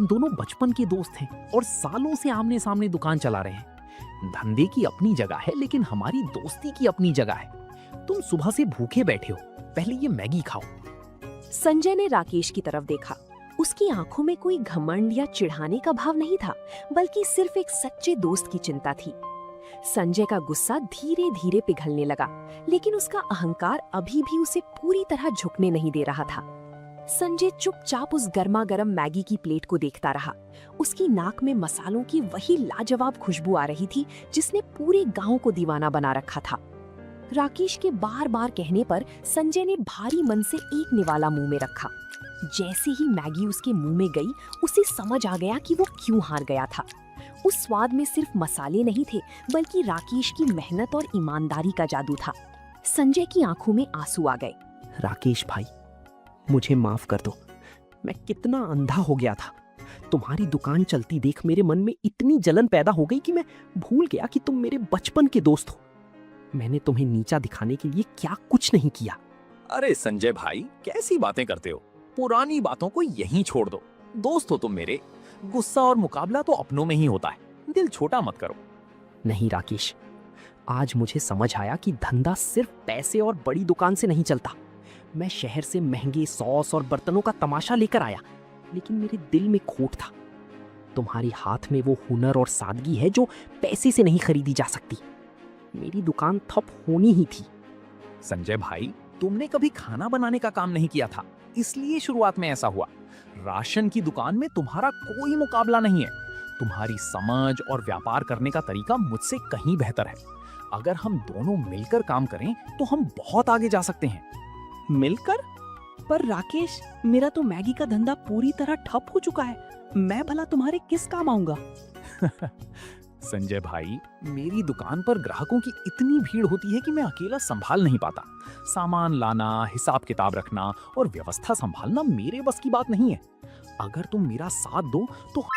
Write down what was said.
दोनों बचपन के दोस्त हैं और सालों से आमने सामने दुकान चला रहे हैं। धंधे की अपनी जगह है, लेकिन हमारी दोस्ती की अपनी जगह है। तुम सुबह से भूखे बैठे हो, पहले ये मैगी खाओ। संजय ने राकेश की तरफ देखा। उसकी आंखों में कोई घमंड या चिढ़ाने का भाव नहीं था, बल्कि सिर्फ एक सच्चे दोस्त की चिंता थी। संजय का गुस्सा धीरे धीरे पिघलने लगा, लेकिन उसका अहंकार अभी भी उसे पूरी तरह झुकने नहीं दे रहा था। संजय चुपचाप उस गर्मा गर्म मैगी की प्लेट को देखता रहा। उसकी नाक में मसालों की वही लाजवाब खुशबू आ रही थी जिसने पूरे गांव को दीवाना बना रखा था। राकेश के बार बार कहने पर संजय ने भारी मन से एक निवाला मुंह में रखा। जैसे ही मैगी उसके मुंह में गई, उसे समझ आ गया कि वो क्यों हार गया था। उस स्वाद में सिर्फ मसाले नहीं थे, बल्कि राकेश की मेहनत और ईमानदारी का जादू था। संजय की आंखों में आंसू आ गए। राकेश भाई, मुझे माफ कर दो। मैं कितना अंधा हो गया था। तुम्हारी दुकान चलती देख मेरे मन में इतनी जलन पैदा हो गई कि मैं भूल गया कि तुम मेरे बचपन के दोस्त हो। मैंने तुम्हें नीचा दिखाने के लिए क्या कुछ नहीं किया। अरे संजय भाई, कैसी बातें करते हो? पुरानी बातों को यहीं छोड़ दो। दोस्त हो तुम मेरे। गुस्सा और मुकाबला तो अपनों में ही होता है। दिल छोटा मत करो। नहीं राकेश, आज मुझे समझ आया कि धंधा सिर्फ पैसे और बड़ी दुकान से नहीं चलता। मैं शहर से महंगे सॉस और बर्तनों का तमाशा लेकर आया, लेकिन मेरे दिल में खोट था। तुम्हारी हाथ में वो हुनर और सादगी है जो पैसे से नहीं खरीदी जा सकती। मेरी दुकान ठप होनी ही थी। संजय भाई, तुमने कभी खाना बनाने का काम नहीं किया था, इसलिए शुरुआत में ऐसा हुआ। राशन की दुकान में तुम्हारा कोई मुकाबला नहीं है। तुम्हारी समझ और व्यापार करने का तरीका मुझसे कहीं बेहतर है। अगर हम दोनों मिलकर काम करें तो हम बहुत आगे जा सकते हैं। मिलकर? पर राकेश, मेरा तो मैगी का धंधा पूरी तरह ठप हो चुका है। मैं भला तुम्हारे किस काम आऊंगा? संजय भाई, मेरी दुकान पर ग्राहकों की इतनी भीड़ होती है कि मैं अकेला संभाल नहीं पाता। सामान लाना, हिसाब किताब रखना और व्यवस्था संभालना मेरे बस की बात नहीं है। अगर तुम मेरा साथ दो तो